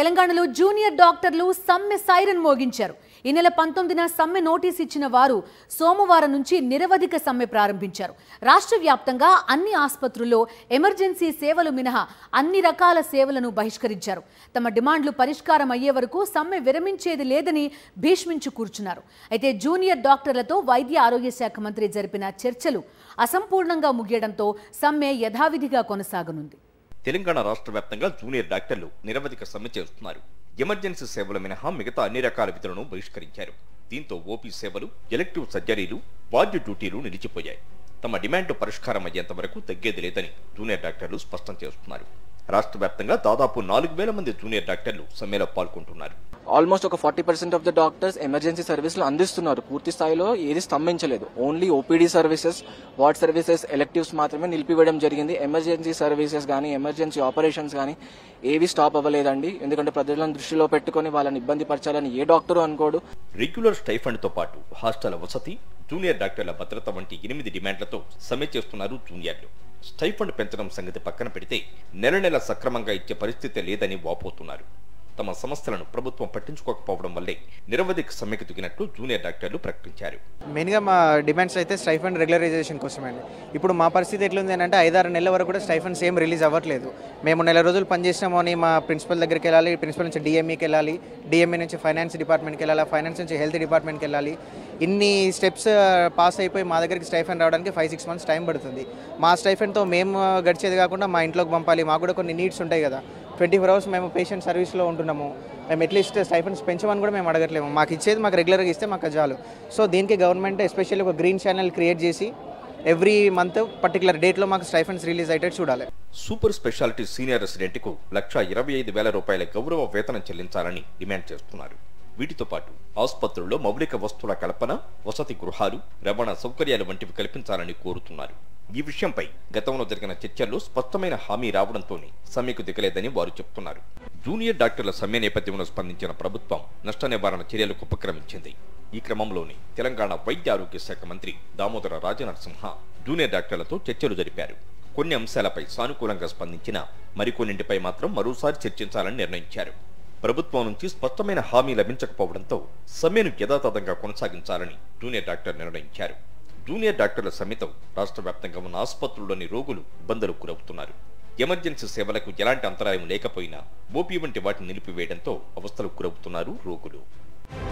తెలంగాణలో జూనియర్ డాక్టర్లు సమ్మె సైరన్ మోగించారు. ఈ నెల 19న సమ్మె నోటీస్ ఇచ్చిన వారు సోమవారం నుంచి నిరవధిక సమ్మె ప్రారంభించారు. రాష్ట్ర వ్యాప్తంగా అన్ని ఆసుపత్రుల్లో ఎమర్జెన్సీ సేవలు మినహా అన్ని రకాల సేవలను బహిష్కరించారు. తమ డిమాండ్లు పరిష్కారం అయ్యే వరకు సమ్మె విరమించేది లేదని భీష్మించు కూర్చున్నారు. అయితే జూనియర్ డాక్టర్లతో వైద్య ఆరోగ్య శాఖ మంత్రి జరిపిన చర్చలు అసంపూర్ణంగా ముగియడంతో సమ్మె యథావిధిగా కొనసాగనుంది. తెలంగాణ రాష్ట్ర వ్యాప్తంగా జూనియర్ డాక్టర్లు నిరవధిక సమ్మె చేస్తున్నారు. ఎమర్జెన్సీ సేవల మినహా మిగతా అన్ని రకాల విధులను బహిష్కరించారు. దీంతో ఓపీ సేవలు, ఎలెక్టివ్ సర్జరీలు, వార్డు డ్యూటీలు నిలిచిపోయాయి. తమ డిమాండ్ పరిష్కారం అయ్యేంత వరకు తగ్గేది లేదని జూనియర్ డాక్టర్లు స్పష్టం చేస్తున్నారు. రాష్ట్ర వ్యాప్తంగా దాదాపు 4000 మంది జూనియర్ డాక్టర్లు సమ్మెలో పాల్గొంటున్నారు. ఆల్మోస్ట్ ఒక 40% ఆఫ్ ద డాక్టర్స్ ఎమర్జెన్సీ సర్వీసులు అందిస్తున్నారు. పూర్తి స్థాయిలో ఏది స్తంభించలేదు. Only OPD services, ward services, electives మాత్రమే నిలిపివేయడం జరిగింది. ఎమర్జెన్సీ సర్వీసెస్ కానీ ఎమర్జెన్సీ ఆపరేషన్స్ కానీ ఏవి స్టాప్ అవ్వలేదండి. ఎందుకంటే ప్రజలను దృష్టిలో పెట్టుకుని వాళ్ళని ఇబ్బంది పరచాలని ఏ డాక్టరు అనుకోడు. రెగ్యులర్ స్టైఫండ్ తో పాటు హాస్టల్ వసతి, జూనియర్ డాక్టర్ల భద్రత వంటి 8 డిమాండ్లతో సమ్మె చేస్తున్నారు జూనియర్లు. స్టైఫండ్ పెంచడం సంగతి పక్కన పెడితే నెల సక్రమంగా ఇచ్చే పరిస్థితి లేదని వాపోతున్నారు. తమ సమస్యలను ప్రభుత్వం పట్టించుకోకపోవడం వల్లే నిరవధిక సమ్మెకు దిగినట్లు జూనియర్ డాక్టర్లు ప్రకటించారు. మెయిన్గా మా డిమాండ్స్ అయితే స్టైఫండ్ రెగ్యులరైజేషన్ కోసమే. ఇప్పుడు మా పరిస్థితి ఎట్లుంది అంటే 5-6 నెలల వరకు కూడా స్టైఫండ్స్ ఏం రిలీజ్ అవ్వట్లేదు. మేము నెల రోజులు పనిచేసినాము అని మా ప్రిన్సిపల్ దగ్గరికి వెళ్ళాలి, ప్రిన్సిపల్ నుంచి డిఎంఈకి వెళ్ళాలి, డిఎంఈ నుంచి ఫైనాన్స్ డిపార్ట్మెంట్కి వెళ్ళాలి, ఫైనాన్స్ నుంచి హెల్త్ డిపార్ట్మెంట్కి వెళ్ళాలి. ఇన్ని స్టెప్స్ పాస్ అయిపోయి మా దగ్గరికి స్టైఫండ్ రావడానికి 5-6 మంత్స్ టైం పడుతుంది. మా స్టైఫండ్తో మేము గడిచేది కాకుండా మా ఇంట్లోకి పంపాలి. మాకు కూడా కొన్ని నీడ్స్ ఉంటాయి కదా. 24 hours మేము పేషెంట్ సర్వీస్లో ఉంటున్నాము. మేము అట్లీస్ట్ స్టైఫండ్స్ పెంచమని కూడా మేము అడగట్లేము. మాకు ఇచ్చేది మాకు రెగ్యులర్గా ఇస్తే మాకు చాలు. సో దీనికి గవర్నమెంట్ ఎస్పెషల్లీ ఒక గ్రీన్ ఛానల్ క్రియేట్ చేసి ఎవ్రీ మంత్ పర్టికులర్ డేట్లో మాకు స్టైఫండ్స్ రిలీజ్ అయ్యేటట్టు చూడాలి. సూపర్ స్పెషాలిటీ సీనియర్ రెసిడెంట్కు 1,25,000 రూపాయల గౌరవ వేతనం చెల్లించాలని డిమాండ్ చేస్తున్నారు. వీటితో పాటు ఆసుపత్రుల్లో మౌలిక వస్తువుల కల్పన, వసతి గృహాలు, రవాణా సౌకర్యాలు వంటివి కల్పించాలని కోరుతున్నారు. ఈ విషయంపై గతంలో జరిగిన చర్చల్లో స్పష్టమైన హామీ రావడంతోనే సమ్మెకు దిగలేదని వారు చెబుతున్నారు. జూనియర్ డాక్టర్ల సమ్మె నేపథ్యంలో స్పందించిన ప్రభుత్వం నష్ట నివారణ చర్యలకు ఉపక్రమించింది. ఈ క్రమంలోనే తెలంగాణ వైద్య ఆరోగ్య శాఖ మంత్రి దామోదర రాజనరసింహ జూనియర్ డాక్టర్లతో చర్చలు జరిపారు. కొన్ని అంశాలపై సానుకూలంగా స్పందించిన మరికొన్నింటిపై మాత్రం మరోసారి చర్చించాలని నిర్ణయించారు. ప్రభుత్వం నుంచి స్పష్టమైన హామీ లభించకపోవడంతో సమ్మెను యథాతథంగా కొనసాగించాలని జూనియర్ డాక్టర్ నిర్ణయించారు. జూనియర్ డాక్టర్ల సమ్మెతో రాష్ట్ర వ్యాప్తంగా ఉన్న ఆసుపత్రుల్లోని రోగులు ఇబ్బందులకు గురవుతున్నారు. ఎమర్జెన్సీ సేవలకు ఎలాంటి అంతరాయం లేకపోయినా ఓపీ వంటి వాటిని నిలిపివేయడంతో అవస్థలకు గురవుతున్నారు రోగులు.